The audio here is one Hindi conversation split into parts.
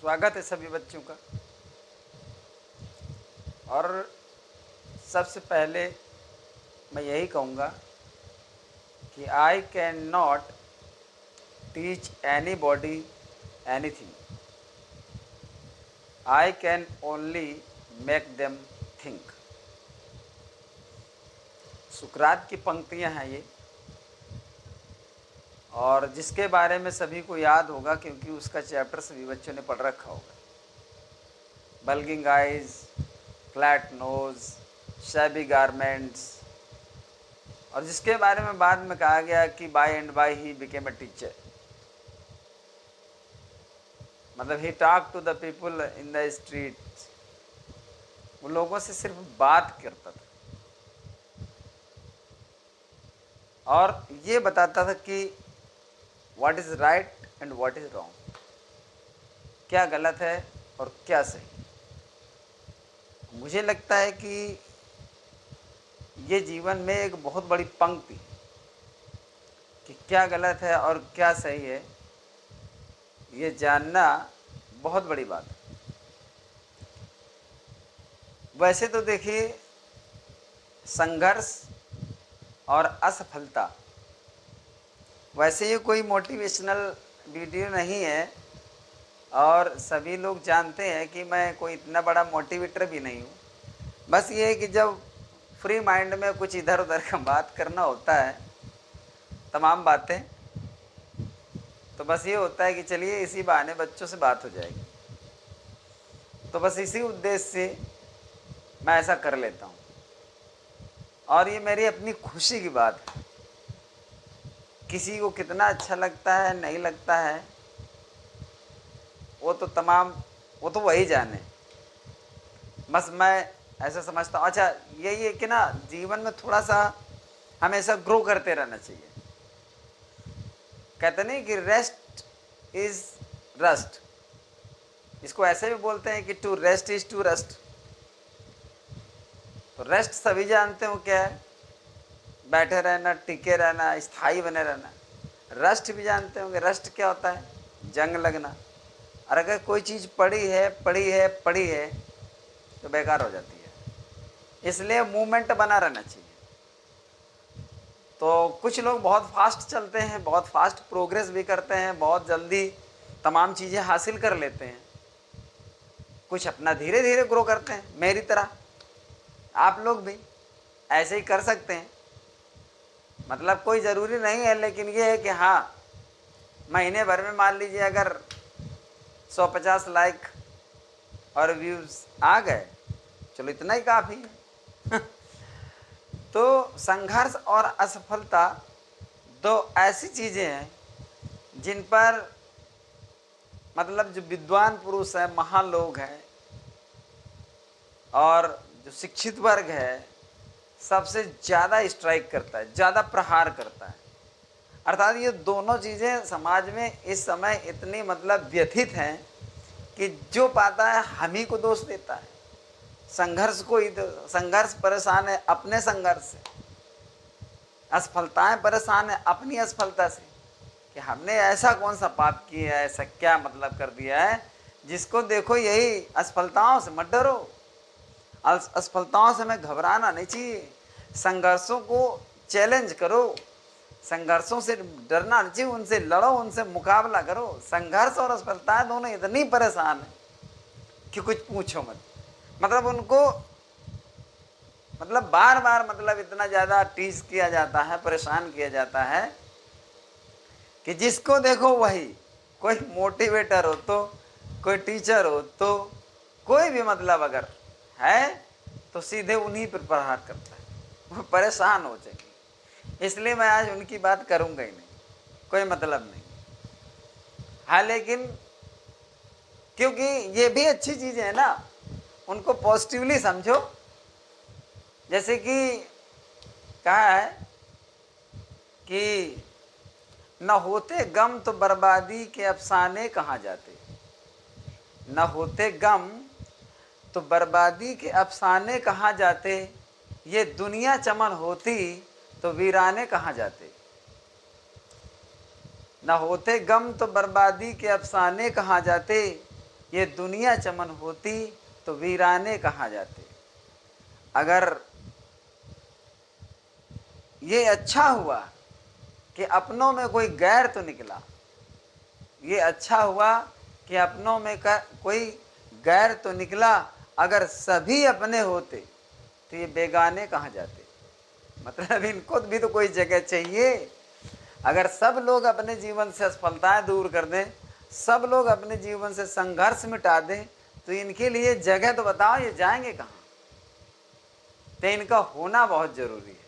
स्वागत है सभी बच्चों का। और सबसे पहले मैं यही कहूँगा कि I can not teach any body anything, I can only make them think. सुकरात की पंक्तियाँ हैं ये, और जिसके बारे में सभी को याद होगा क्योंकि उसका चैप्टर सभी बच्चों ने पढ़ रखा होगा। Bulging eyes, flat nose, shabby garments, और जिसके बारे में बाद में कहा गया कि by and by he became a teacher. मतलब he talk to the people in the street, वो लोगों से सिर्फ बात करता था और ये बताता था कि what is right and what is wrong, क्या गलत है और क्या सही। मुझे लगता है कि ये जीवन में एक बहुत बड़ी पंक्ति कि क्या गलत है और क्या सही है, ये जानना बहुत बड़ी बात है। वैसे तो देखिए, संघर्ष और असफलता, वैसे ये कोई मोटिवेशनल वीडियो नहीं है और सभी लोग जानते हैं कि मैं कोई इतना बड़ा मोटिवेटर भी नहीं हूँ। बस ये है कि जब फ्री माइंड में कुछ इधर उधर का बात करना होता है, तमाम बातें, तो बस ये होता है कि चलिए इसी बहाने बच्चों से बात हो जाएगी। तो बस इसी उद्देश्य से मैं ऐसा कर लेता हूँ और ये मेरी अपनी खुशी की बात है। किसी को कितना अच्छा लगता है नहीं लगता है वो तो वही जाने। बस मैं ऐसा समझता हूँ। अच्छा, यही है कि ना, जीवन में थोड़ा सा हमेशा ग्रो करते रहना चाहिए। कहते नहीं कि रेस्ट इज रस्ट, इसको ऐसे भी बोलते हैं कि to rest is to rust. तो रेस्ट सभी जानते हो क्या है, बैठे रहना, टिके रहना, स्थायी बने रहना। रस्ट भी जानते होंगे, रस्ट क्या होता है, जंग लगना। और अगर कोई चीज़ पड़ी है तो बेकार हो जाती है। इसलिए मूवमेंट बना रहना चाहिए। तो कुछ लोग बहुत फास्ट चलते हैं, बहुत फास्ट प्रोग्रेस भी करते हैं, बहुत जल्दी तमाम चीज़ें हासिल कर लेते हैं। कुछ अपना धीरे धीरे ग्रो करते हैं, मेरी तरह आप लोग भी ऐसे ही कर सकते हैं। मतलब कोई ज़रूरी नहीं है, लेकिन ये है कि हाँ, महीने भर में मान लीजिए अगर 150 लाइक और व्यूज़ आ गए, चलो इतना ही काफ़ी है। तो संघर्ष और असफलता दो ऐसी चीज़ें हैं जिन पर मतलब जो विद्वान पुरुष हैं, महान लोग हैं और जो शिक्षित वर्ग है, सबसे ज़्यादा स्ट्राइक करता है, ज़्यादा प्रहार करता है। अर्थात ये दोनों चीज़ें समाज में इस समय इतनी मतलब व्यथित हैं कि जो पाता है हम ही को दोष देता है। संघर्ष परेशान है अपने संघर्ष से, असफलताएं परेशान है अपनी असफलता से कि हमने ऐसा कौन सा पाप किया है, ऐसा क्या मतलब कर दिया है जिसको देखो यही असफलताओं से मत डरो। असफलताओं से हमें घबराना नहीं चाहिए, संघर्षों को चैलेंज करो, संघर्षों से डरना नहीं चाहिए, उनसे लड़ो, उनसे मुकाबला करो। संघर्ष और असफलताएं दोनों इतनी परेशान है कि कुछ पूछो मत। मतलब उनको मतलब बार बार मतलब इतना ज़्यादा टीज किया जाता है, परेशान किया जाता है कि जिसको देखो वही, कोई मोटिवेटर हो तो, कोई टीचर हो तो, कोई भी मतलब अगर है तो सीधे उन्हीं पर प्रहार करता है, वो परेशान हो जाएंगे। इसलिए मैं आज उनकी बात करूंगा ही नहीं, कोई मतलब नहीं। हाँ, लेकिन क्योंकि ये भी अच्छी चीज़ें हैं ना, उनको पॉजिटिवली समझो। जैसे कि कहा है कि न होते गम तो बर्बादी के अफसाने कहाँ जाते, न होते गम तो बर्बादी के अफसाने कहाँ जाते, ये दुनिया चमन होती तो वीराने कहाँ जाते। न होते गम तो बर्बादी के अफसाने कहाँ जाते, ये दुनिया चमन होती तो वीराने कहाँ जाते। अगर ये अच्छा हुआ कि अपनों में कोई गैर तो निकला, ये अच्छा हुआ कि अपनों में कोई गैर तो निकला। अगर सभी अपने होते तो ये बेगाने कहाँ जाते। मतलब इनको भी तो कोई जगह चाहिए। अगर सब लोग अपने जीवन से असफलताएं दूर कर दें, सब लोग अपने जीवन से संघर्ष मिटा दें, तो इनके लिए जगह तो बताओ, ये जाएंगे कहाँ। तो इनका होना बहुत जरूरी है।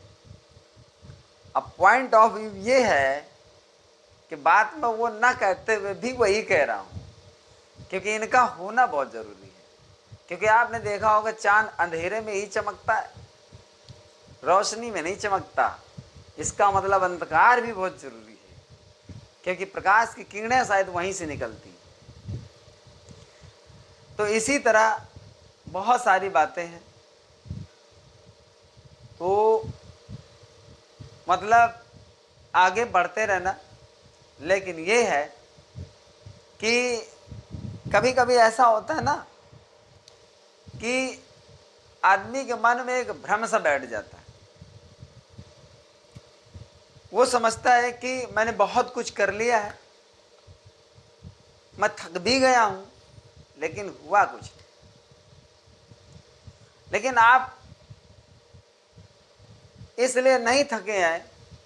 अब पॉइंट ऑफ व्यू ये है कि बात में वो ना कहते हुए भी वही कह रहा हूं, क्योंकि इनका होना बहुत जरूरी है। क्योंकि आपने देखा होगा चांद अंधेरे में ही चमकता है, रोशनी में नहीं चमकता। इसका मतलब अंधकार भी बहुत जरूरी है, क्योंकि प्रकाश की किरणें शायद वहीं से निकलती। तो इसी तरह बहुत सारी बातें हैं। तो मतलब आगे बढ़ते रहना, लेकिन ये है कि कभी कभी ऐसा होता है ना कि आदमी के मन में एक भ्रम सा बैठ जाता है। वो समझता है कि मैंने बहुत कुछ कर लिया है, मैं थक भी गया हूं, लेकिन हुआ कुछ नहीं। लेकिन आप इसलिए नहीं थके हैं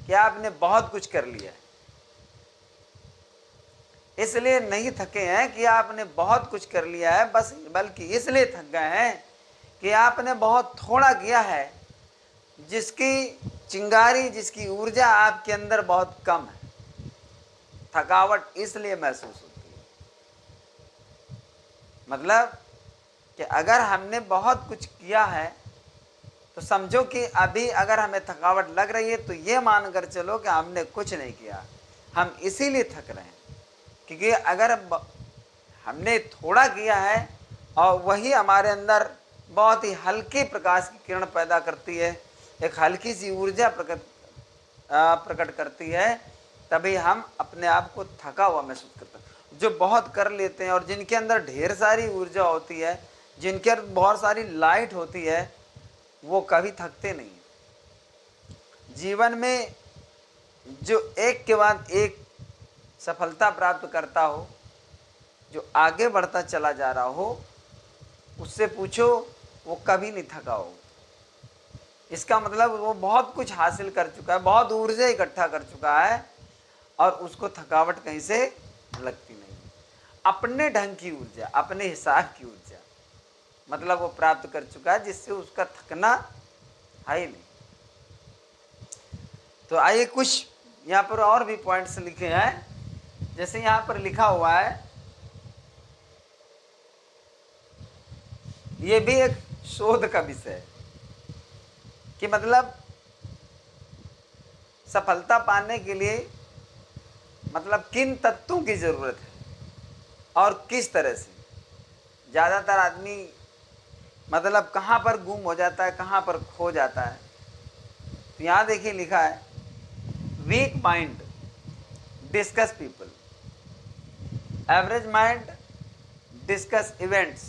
कि आपने बहुत कुछ कर लिया है, इसलिए नहीं थके हैं कि आपने बहुत कुछ कर लिया है, बस बल्कि इसलिए थक गए हैं कि आपने बहुत थोड़ा किया है, जिसकी चिंगारी, जिसकी ऊर्जा आपके अंदर बहुत कम है। थकावट इसलिए महसूस होती है। मतलब कि अगर हमने बहुत कुछ किया है तो समझो कि अभी अगर हमें थकावट लग रही है तो ये मानकर चलो कि हमने कुछ नहीं किया, हम इसीलिए थक रहे हैं। क्योंकि अगर हमने थोड़ा किया है और वही हमारे अंदर बहुत ही हल्के प्रकाश की किरण पैदा करती है, एक हल्की सी ऊर्जा प्रकट करती है, तभी हम अपने आप को थका हुआ महसूस करते हैं। जो बहुत कर लेते हैं और जिनके अंदर ढेर सारी ऊर्जा होती है, जिनके अंदर बहुत सारी लाइट होती है, वो कभी थकते नहीं। जीवन में जो एक के बाद एक सफलता प्राप्त करता हो, जो आगे बढ़ता चला जा रहा हो, उससे पूछो वो कभी नहीं थका हो। इसका मतलब वो बहुत कुछ हासिल कर चुका है, बहुत ऊर्जा इकट्ठा कर चुका है और उसको थकावट कहीं से लगती नहीं। अपने ढंग की ऊर्जा, अपने हिसाब की ऊर्जा मतलब वो प्राप्त कर चुका है, जिससे उसका थकना है ही नहीं। तो आइए कुछ यहाँ पर और भी पॉइंट्स लिखे हैं। जैसे यहाँ पर लिखा हुआ है, ये भी एक शोध का विषय है कि मतलब सफलता पाने के लिए मतलब किन तत्वों की जरूरत है और किस तरह से। ज्यादातर आदमी मतलब कहाँ पर गुम हो जाता है, कहाँ पर खो जाता है। तो यहाँ देखिए लिखा है, weak mind discuss people, average mind discuss events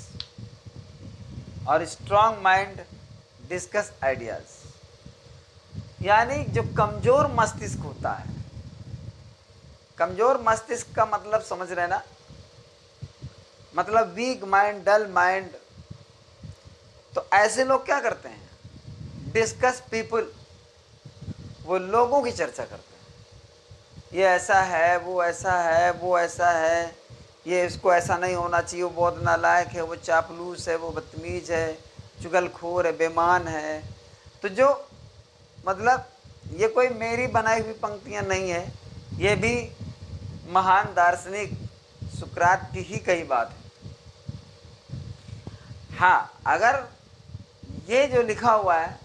और स्ट्रॉन्ग माइंड डिस्कस आइडियाज। यानी जो कमजोर मस्तिष्क होता है, कमजोर मस्तिष्क का मतलब समझ रहे ना, मतलब वीक माइंड, डल माइंड। तो ऐसे लोग क्या करते हैं, डिस्कस पीपल, वो लोगों की चर्चा करते हैं। ये ऐसा है, वो ऐसा है, वो ऐसा है, ये इसको ऐसा नहीं होना चाहिए, वो बहुत नालायक है, वो चापलूस है, वो बदतमीज है, चुगलखोर है, बेईमान है। तो जो मतलब ये कोई मेरी बनाई हुई पंक्तियां नहीं है, ये भी महान दार्शनिक सुकरात की ही कही बात है। हाँ, अगर ये जो लिखा हुआ है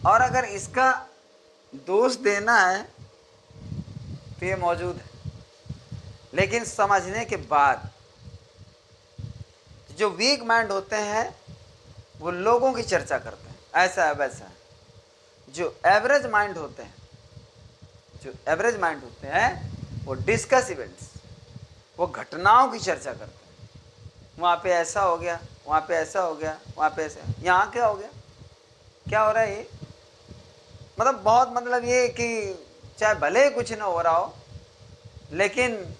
और अगर इसका दोष देना है तो ये मौजूद है, लेकिन समझने के बाद जो वीक माइंड होते हैं वो लोगों की चर्चा करते हैं, ऐसा है वैसा है। जो एवरेज माइंड होते हैं, जो एवरेज माइंड होते हैं वो डिस्कस इवेंट्स, वो घटनाओं की चर्चा करते हैं। वहाँ पे ऐसा हो गया, वहाँ पे ऐसा हो गया, वहाँ पे ऐसा, यहाँ क्या हो गया, क्या हो रहा है ये। मतलब बहुत, मतलब ये कि चाहे भले ही कुछ ना हो रहा हो, लेकिन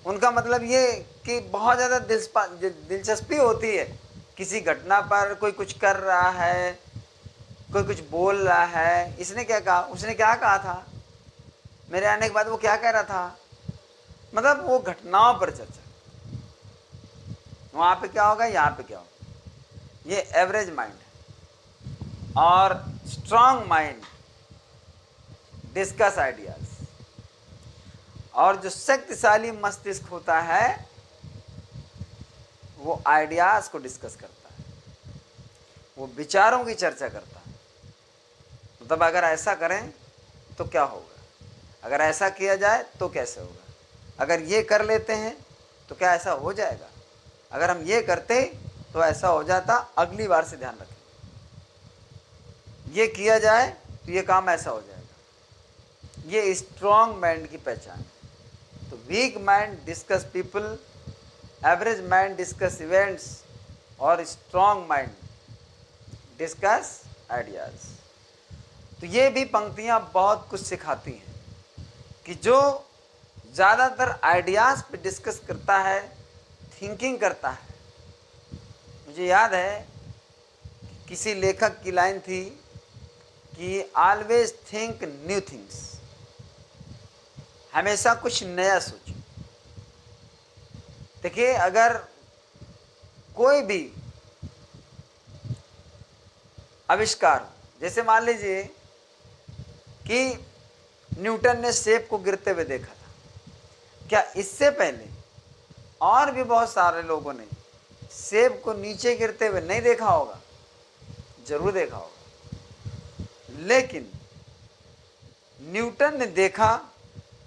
उनका मतलब ये कि बहुत ज़्यादा दिलचस्पी होती है किसी घटना पर। कोई कुछ कर रहा है, कोई कुछ बोल रहा है, इसने क्या कहा, उसने क्या कहा था, मेरे आने के बाद वो क्या कह रहा था, मतलब वो घटनाओं पर चर्चा। वहाँ पे क्या होगा, यहाँ पे क्या होगा। ये एवरेज माइंड है। और स्ट्रांग माइंड डिस्कस आइडियाज। और जो शक्तिशाली मस्तिष्क होता है वो आइडियाज को डिस्कस करता है, वो विचारों की चर्चा करता है। मतलब अगर ऐसा करें तो क्या होगा, अगर ऐसा किया जाए तो कैसे होगा, अगर ये कर लेते हैं तो क्या ऐसा हो जाएगा, अगर हम ये करते तो ऐसा हो जाता, अगली बार से ध्यान रखें, ये किया जाए तो ये काम ऐसा हो जाएगा। ये स्ट्रॉन्ग माइंड की पहचान है। तो weak mind discuss people, average mind discuss events, और स्ट्रॉन्ग माइंड डिस्कस आइडियाज। तो ये भी पंक्तियां बहुत कुछ सिखाती हैं कि जो ज़्यादातर आइडियाज़ पे डिस्कस करता है, थिंकिंग करता है। मुझे याद है किसी लेखक की लाइन थी कि ऑलवेज थिंक न्यू थिंग्स, हमेशा कुछ नया सोचो। देखिए, अगर कोई भी आविष्कार, जैसे मान लीजिए कि न्यूटन ने सेब को गिरते हुए देखा था, क्या इससे पहले और भी बहुत सारे लोगों ने सेब को नीचे गिरते हुए नहीं देखा होगा? जरूर देखा होगा। लेकिन न्यूटन ने देखा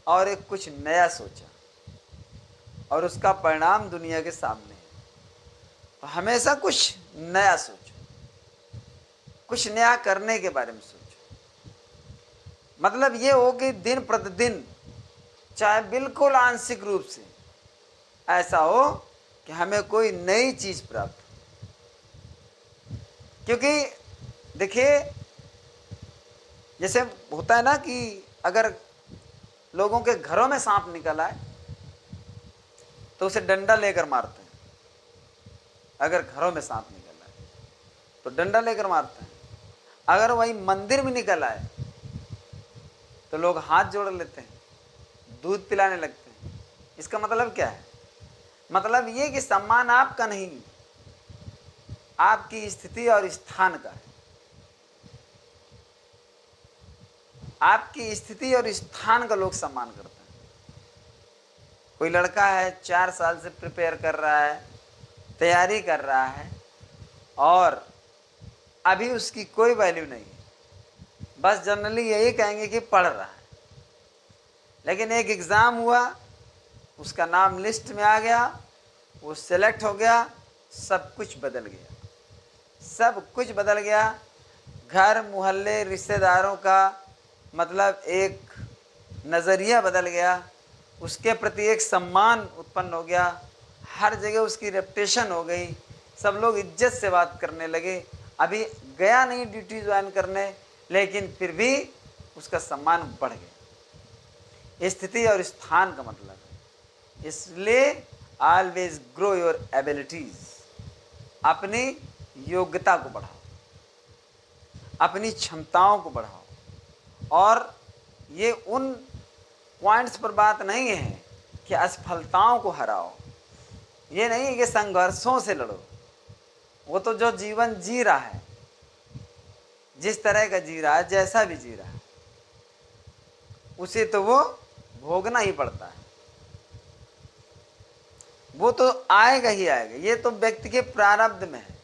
और एक कुछ नया सोचा, और उसका परिणाम दुनिया के सामने है। तो हमेशा कुछ नया सोचो, कुछ नया करने के बारे में सोचो। मतलब ये हो कि दिन प्रतिदिन, चाहे बिल्कुल आंशिक रूप से ऐसा हो कि हमें कोई नई चीज प्राप्त हो। क्योंकि देखिए, जैसे होता है ना कि अगर लोगों के घरों में सांप निकल आए तो उसे डंडा लेकर मारते हैं। अगर घरों में सांप निकल आए तो डंडा लेकर मारते हैं। अगर वही मंदिर में निकल आए तो लोग हाथ जोड़ लेते हैं, दूध पिलाने लगते हैं। इसका मतलब क्या है? मतलब ये कि सम्मान आपका नहीं, आपकी स्थिति और स्थान का है। आपकी स्थिति और स्थान का लोग सम्मान करते हैं। कोई लड़का है, 4 साल से प्रिपेयर कर रहा है, तैयारी कर रहा है, और अभी उसकी कोई वैल्यू नहीं है, बस जनरली यही कहेंगे कि पढ़ रहा है। लेकिन एक एग्ज़ाम हुआ, उसका नाम लिस्ट में आ गया, वो सेलेक्ट हो गया, सब कुछ बदल गया, सब कुछ बदल गया। घर, मोहल्ले, रिश्तेदारों का मतलब एक नज़रिया बदल गया, उसके प्रति एक सम्मान उत्पन्न हो गया, हर जगह उसकी रेपुटेशन हो गई, सब लोग इज्जत से बात करने लगे। अभी गया नहीं ड्यूटी ज्वाइन करने, लेकिन फिर भी उसका सम्मान बढ़ गया। स्थिति और स्थान का मतलब है। इसलिए ऑलवेज ग्रो योर एबिलिटीज, अपनी योग्यता को बढ़ाओ, अपनी क्षमताओं को बढ़ाओ। और ये उन पॉइंट्स पर बात नहीं है कि असफलताओं को हराओ, ये नहीं है कि संघर्षों से लड़ो। वो तो जो जीवन जी रहा है, जिस तरह का जी रहा है, जैसा भी जी रहा है, उसे तो वो भोगना ही पड़ता है। वो तो आएगा ही आएगा। ये तो व्यक्ति के प्रारब्ध में है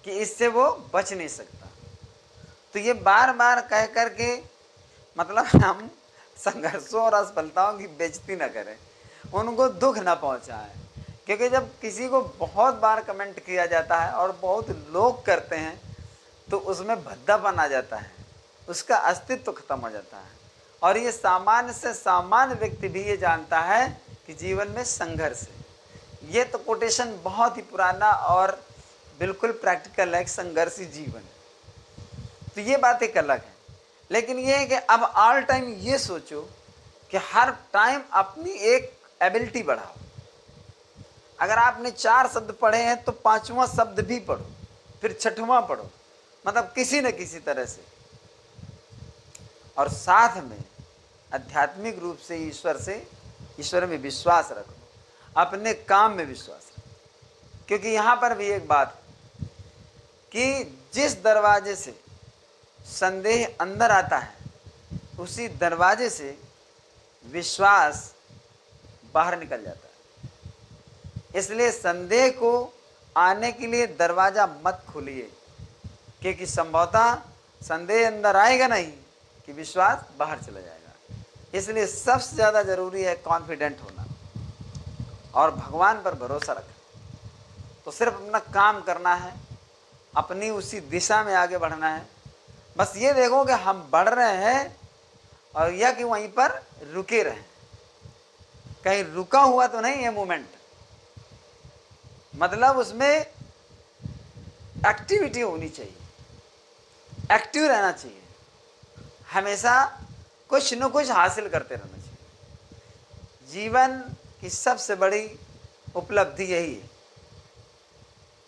कि इससे वो बच नहीं सकता। तो ये बार बार कह करके मतलब हम संघर्षों और असफलताओं की बेइज्जती ना करें, उनको दुख ना पहुंचाएं। क्योंकि जब किसी को बहुत बार कमेंट किया जाता है और बहुत लोग करते हैं तो उसमें भद्दापन आ जाता है, उसका अस्तित्व खत्म हो जाता है। और ये सामान्य से सामान्य व्यक्ति भी ये जानता है कि जीवन में संघर्ष है, ये तो कोटेशन बहुत ही पुराना और बिल्कुल प्रैक्टिकल है, संघर्षी जीवन। तो ये बात एक अलग है, लेकिन ये है कि अब ऑल टाइम ये सोचो कि हर टाइम अपनी एक एबिलिटी बढ़ाओ। अगर आपने 4 शब्द पढ़े हैं तो 5वां शब्द भी पढ़ो, फिर 6वां पढ़ो, मतलब किसी न किसी तरह से। और साथ में आध्यात्मिक रूप से ईश्वर में विश्वास रखो, अपने काम में विश्वास रखो। क्योंकि यहाँ पर भी एक बात कि जिस दरवाजे से संदेह अंदर आता है, उसी दरवाजे से विश्वास बाहर निकल जाता है। इसलिए संदेह को आने के लिए दरवाजा मत खोलिए, क्योंकि संभवतः संदेह अंदर आएगा नहीं कि विश्वास बाहर चला जाएगा। इसलिए सबसे ज़्यादा जरूरी है कॉन्फिडेंट होना और भगवान पर भरोसा रखना। तो सिर्फ अपना काम करना है, अपनी उसी दिशा में आगे बढ़ना है। बस ये देखो कि हम बढ़ रहे हैं और यह कि वहीं पर रुके रहें, कहीं रुका हुआ तो नहीं है मूवमेंट। मतलब उसमें एक्टिविटी होनी चाहिए, एक्टिव रहना चाहिए, हमेशा कुछ न कुछ हासिल करते रहना चाहिए। जीवन की सबसे बड़ी उपलब्धि यही है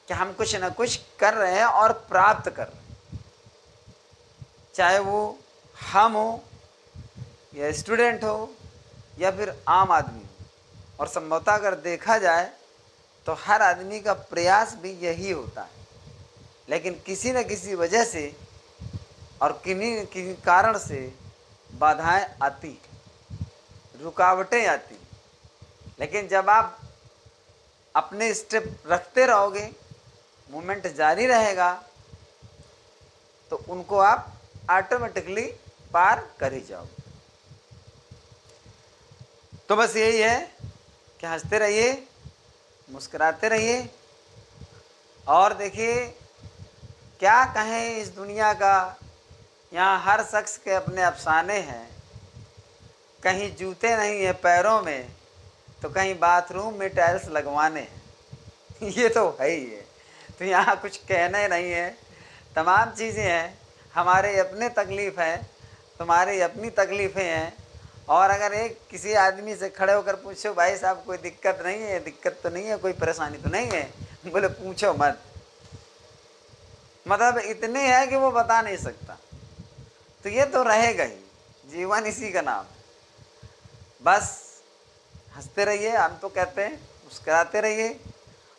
कि हम कुछ न कुछ कर रहे हैं और प्राप्त कर रहे हैं, चाहे वो हम हो या स्टूडेंट हो या फिर आम आदमी हो। और संभवतः अगर देखा जाए तो हर आदमी का प्रयास भी यही होता है, लेकिन किसी न किसी वजह से और किन्हीं कारण से बाधाएं आती, रुकावटें आती। लेकिन जब आप अपने स्टेप रखते रहोगे, मूवमेंट जारी रहेगा, तो उनको आप ऑटोमेटिकली पार कर ही जाओगे। तो बस यही है कि हंसते रहिए, मुस्कुराते रहिए। और देखिए क्या कहें इस दुनिया का, यहाँ हर शख्स के अपने अफसाने हैं। कहीं जूते नहीं है पैरों में, तो कहीं बाथरूम में टाइल्स लगवाने हैं। ये तो है ही है। तो यहाँ कुछ कहना ही नहीं है, तमाम चीज़ें हैं। हमारे अपने तकलीफ़ हैं, तुम्हारी अपनी तकलीफ़ें हैं। और अगर एक किसी आदमी से खड़े होकर पूछो, भाई साहब कोई दिक्कत नहीं है, दिक्कत तो नहीं है, कोई परेशानी तो नहीं है, बोले पूछो मत। मतलब इतनी है कि वो बता नहीं सकता। तो ये तो रहेगा ही, जीवन इसी का नाम है। बस हंसते रहिए, हम तो कहते हैं मुस्कुराते रहिए।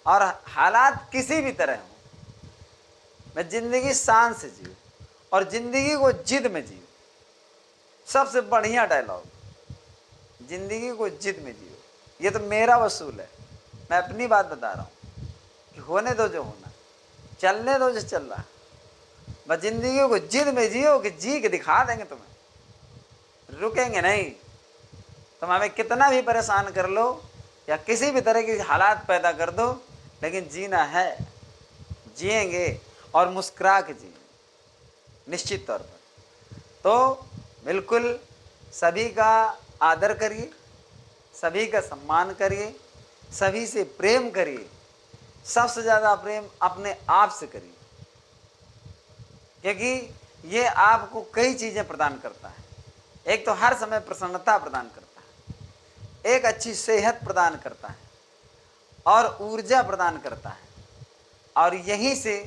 और हालात किसी भी तरह हो, मैं जिंदगी शान से जीऊँ और जिंदगी को जिद में जीऊँ। सबसे बढ़िया डायलॉग, जिंदगी को जिद में जियो। ये तो मेरा वसूल है, मैं अपनी बात बता रहा हूँ कि होने दो जो होना, चलने दो जो चल रहा। बस जिंदगी को जिद में जियो कि जी के दिखा देंगे तुम्हें, रुकेंगे नहीं। तुम हमें कितना भी परेशान कर लो या किसी भी तरह की हालात पैदा कर दो, लेकिन जीना है, जिएंगे और मुस्कुरा के जिएंगे निश्चित तौर पर। तो बिल्कुल सभी का आदर करिए, सभी का सम्मान करिए, सभी से प्रेम करिए। सबसे ज़्यादा प्रेम अपने आप से करिए, क्योंकि ये आपको कई चीज़ें प्रदान करता है। एक तो हर समय प्रसन्नता प्रदान करता है, एक अच्छी सेहत प्रदान करता है और ऊर्जा प्रदान करता है, और यहीं से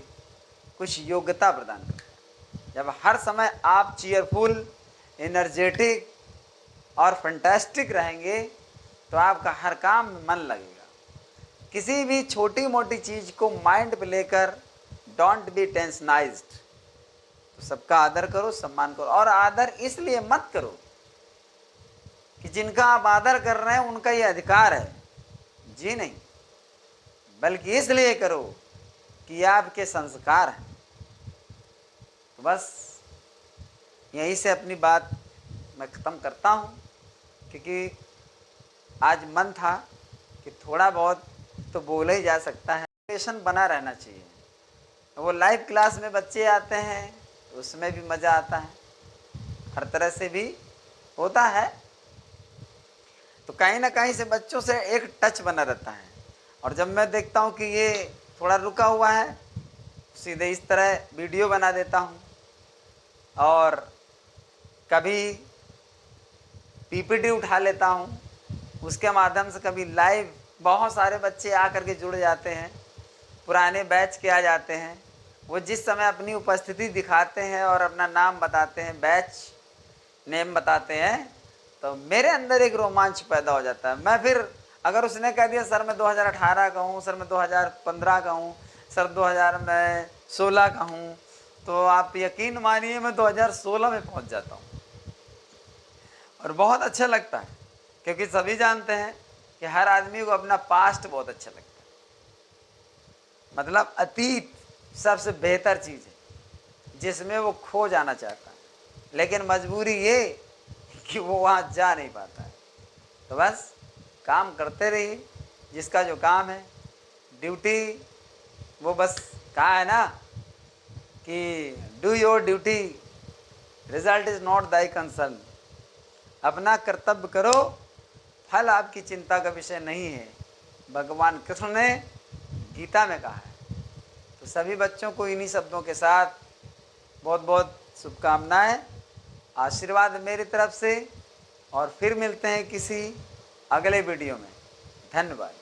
कुछ योग्यता प्रदान करता है। जब हर समय आप चीयरफुल, एनर्जेटिक और फैंटास्टिक रहेंगे तो आपका हर काम में मन लगेगा। किसी भी छोटी मोटी चीज़ को माइंड पे लेकर डोंट बी टेंशनाइज्ड। तो सबका आदर करो, सम्मान करो। और आदर इसलिए मत करो कि जिनका आप आदर कर रहे हैं उनका ये अधिकार है, जी नहीं, बल्कि इसलिए करो कि ये आपके संस्कार हैं। तो बस यहीं से अपनी बात मैं ख़त्म करता हूँ, क्योंकि आज मन था कि थोड़ा बहुत तो बोला ही जा सकता है। मोटिवेशन बना रहना चाहिए। वो लाइव क्लास में बच्चे आते हैं तो उसमें भी मज़ा आता है, हर तरह से भी होता है। तो कहीं ना कहीं से बच्चों से एक टच बना रहता है। और जब मैं देखता हूँ कि ये थोड़ा रुका हुआ है, सीधे इस तरह वीडियो बना देता हूँ। और कभी पीपीटी उठा लेता हूँ, उसके माध्यम से कभी लाइव बहुत सारे बच्चे आकर के जुड़ जाते हैं, पुराने बैच के आ जाते हैं। वो जिस समय अपनी उपस्थिति दिखाते हैं और अपना नाम बताते हैं, बैच नेम बताते हैं, तो मेरे अंदर एक रोमांच पैदा हो जाता है। मैं फिर अगर उसने कह दिया सर मैं 2018 का हूँ, सर मैं 2015 का हूँ, सर 2016 का हूँ, तो आप यकीन मानिए मैं 2016 में पहुँच जाता हूँ। और बहुत अच्छा लगता है, क्योंकि सभी जानते हैं कि हर आदमी को अपना पास्ट बहुत अच्छा लगता है। मतलब अतीत सबसे बेहतर चीज़ है जिसमें वो खो जाना चाहता है, लेकिन मजबूरी ये कि वो वहाँ जा नहीं पाता है। तो बस काम करते रहिए, जिसका जो काम है, ड्यूटी, वो बस कहा है ना कि do your duty, result is not thy concern. अपना कर्तव्य करो, फल आपकी चिंता का विषय नहीं है, भगवान कृष्ण ने गीता में कहा है। तो सभी बच्चों को इन्हीं शब्दों के साथ बहुत बहुत शुभकामनाएं, आशीर्वाद मेरी तरफ से, और फिर मिलते हैं किसी अगले वीडियो में। धन्यवाद।